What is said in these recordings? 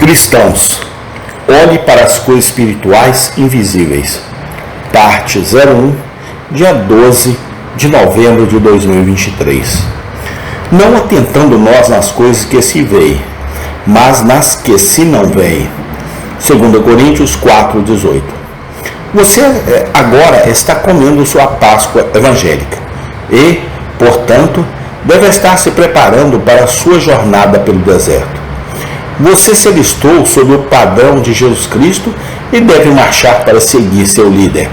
Cristãos, olhe para as coisas espirituais invisíveis. Parte 01, dia 12 de novembro de 2023. Não atentando nós nas coisas que se veem, mas nas que se não veem. 2 Coríntios 4:18. Você agora está comendo sua Páscoa evangélica e, portanto, deve estar se preparando para a sua jornada pelo deserto. Você se alistou sob o padrão de Jesus Cristo e deve marchar para seguir seu líder.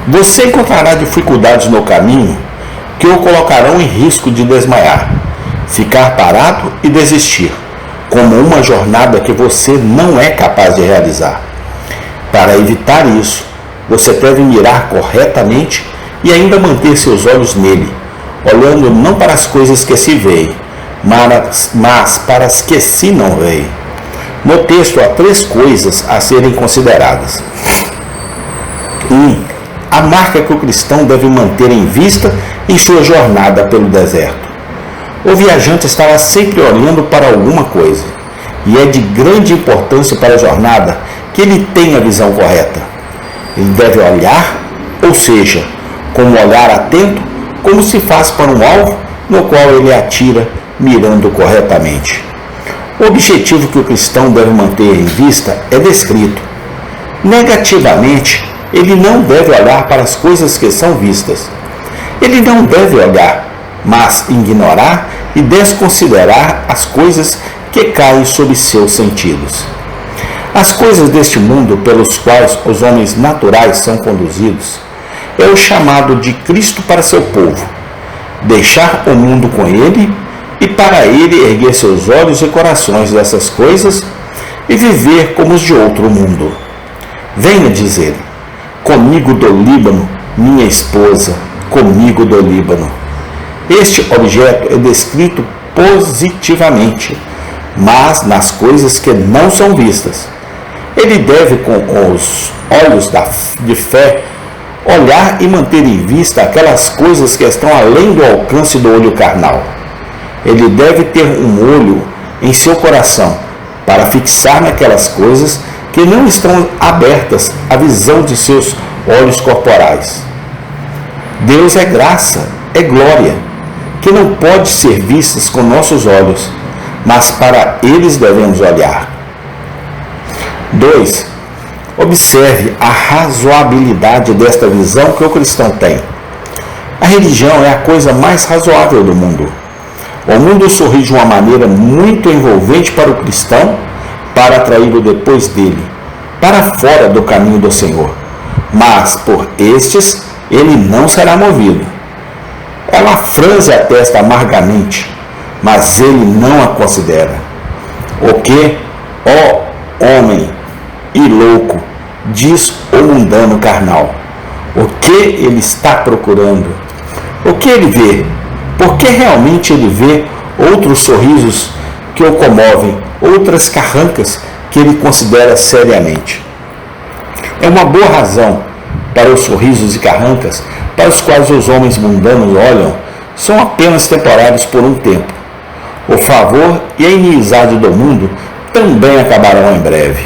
Você encontrará dificuldades no caminho que o colocarão em risco de desmaiar, ficar parado e desistir, como uma jornada que você não é capaz de realizar. Para evitar isso, você deve mirar corretamente e ainda manter seus olhos nele, olhando não para as coisas que se veem, mas para as que se não veem. No texto há 3 coisas a serem consideradas. 1. A marca que o cristão deve manter em vista em sua jornada pelo deserto. O viajante estará sempre olhando para alguma coisa, e é de grande importância para a jornada que ele tenha a visão correta. Ele deve olhar, ou seja, com um olhar atento, como se faz para um alvo no qual ele atira, mirando corretamente. O objetivo que o cristão deve manter em vista é descrito. Negativamente, ele não deve olhar para as coisas que são vistas. Ele não deve olhar, mas ignorar e desconsiderar as coisas que caem sob seus sentidos. As coisas deste mundo pelos quais os homens naturais são conduzidos é o chamado de Cristo para seu povo, deixar o mundo com ele e para ele erguer seus olhos e corações dessas coisas e viver como os de outro mundo. Venha, diz ele, comigo do Líbano, minha esposa, comigo do Líbano. Este objeto é descrito positivamente, mas nas coisas que não são vistas. Ele deve, com os olhos de fé, olhar e manter em vista aquelas coisas que estão além do alcance do olho carnal. Ele deve ter um olho em seu coração para fixar naquelas coisas que não estão abertas à visão de seus olhos corporais. Deus é graça, é glória, que não pode ser vistas com nossos olhos, mas para eles devemos olhar. 2. Observe a razoabilidade desta visão que o cristão tem. A religião é a coisa mais razoável do mundo. O mundo sorri de uma maneira muito envolvente para o cristão, para atraí-lo depois dele, para fora do caminho do Senhor. Mas por estes ele não será movido. Ela franze a testa amargamente, mas ele não a considera. O que, ó homem e louco, diz o mundano carnal? O que ele está procurando? O que ele vê? Porque realmente ele vê outros sorrisos que o comovem, outras carrancas que ele considera seriamente. É uma boa razão para os sorrisos e carrancas para os quais os homens mundanos olham, são apenas temporários por um tempo. O favor e a inimizade do mundo também acabarão em breve.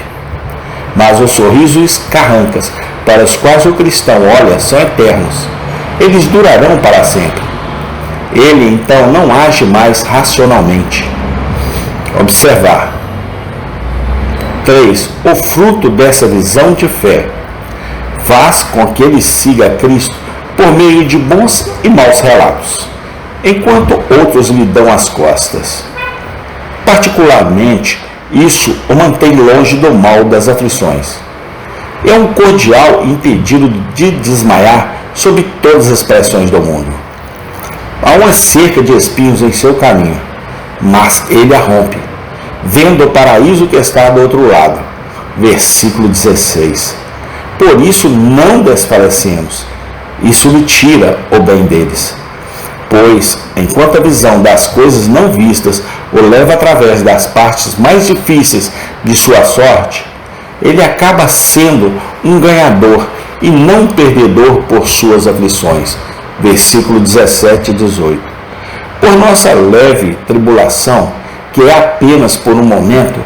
Mas os sorrisos e carrancas para os quais o cristão olha são eternos. Eles durarão para sempre. Ele então não age mais racionalmente. Observar. 3. O fruto dessa visão de fé faz com que ele siga Cristo por meio de bons e maus relatos, enquanto outros lhe dão as costas. Particularmente, isso o mantém longe do mal das aflições. É um cordial impedido de desmaiar sob todas as pressões do mundo. Há uma cerca de espinhos em seu caminho, mas ele a rompe, vendo o paraíso que está do outro lado. Versículo 16. Por isso não desfalecemos. Isso lhe tira o bem deles. Pois, enquanto a visão das coisas não vistas o leva através das partes mais difíceis de sua sorte, ele acaba sendo um ganhador e não um perdedor por suas aflições. Versículo 17 e 18. Por nossa leve tribulação, que é apenas por um momento,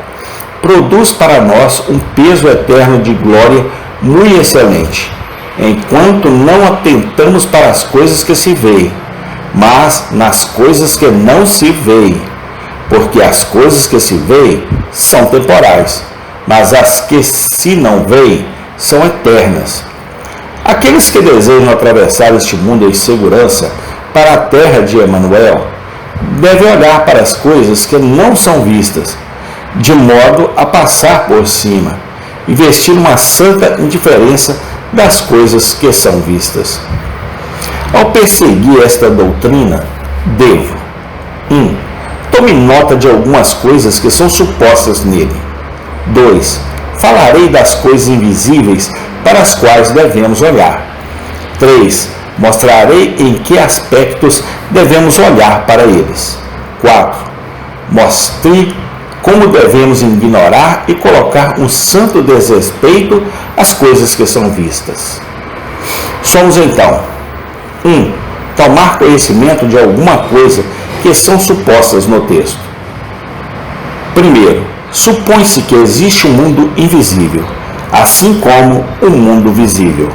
produz para nós um peso eterno de glória muito excelente, enquanto não atentamos para as coisas que se veem, mas nas coisas que não se veem, porque as coisas que se veem são temporais, mas as que se não veem são eternas. Aqueles que desejam atravessar este mundo em segurança para a terra de Emanuel devem olhar para as coisas que não são vistas, de modo a passar por cima e vestir uma santa indiferença das coisas que são vistas. Ao perseguir esta doutrina, devo 1. Tome nota de algumas coisas que são supostas nele. 2. Falarei das coisas invisíveis para as quais devemos olhar. 3. Mostrarei em que aspectos devemos olhar para eles. 4. Mostrei como devemos ignorar e colocar um santo desrespeito às coisas que são vistas. Somos então 1. Tomar conhecimento de alguma coisa que são supostas no texto. Primeiro, supõe-se que existe um mundo invisível, assim como o mundo visível.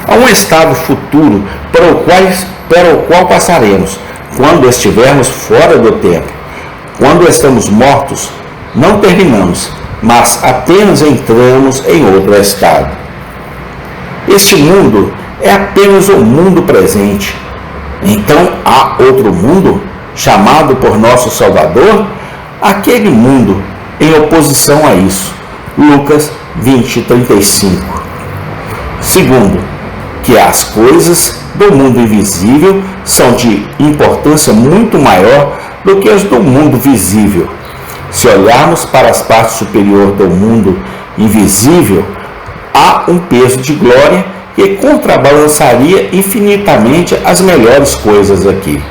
Há um estado futuro para o qual passaremos quando estivermos fora do tempo. Quando estamos mortos, não terminamos, mas apenas entramos em outro estado. Este mundo é apenas o mundo presente. Então há outro mundo, chamado por nosso Salvador, aquele mundo em oposição a isso. Lucas 20:35. Segundo, que as coisas do mundo invisível são de importância muito maior do que as do mundo visível. Se olharmos para as partes superiores do mundo invisível, há um peso de glória que contrabalançaria infinitamente as melhores coisas aqui.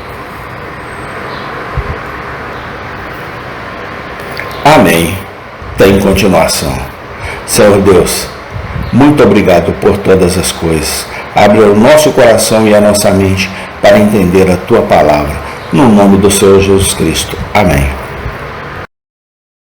Amém. Tem continuação. Senhor Deus, muito obrigado por todas as coisas. Abre o nosso coração e a nossa mente para entender a Tua palavra. No nome do Senhor Jesus Cristo. Amém.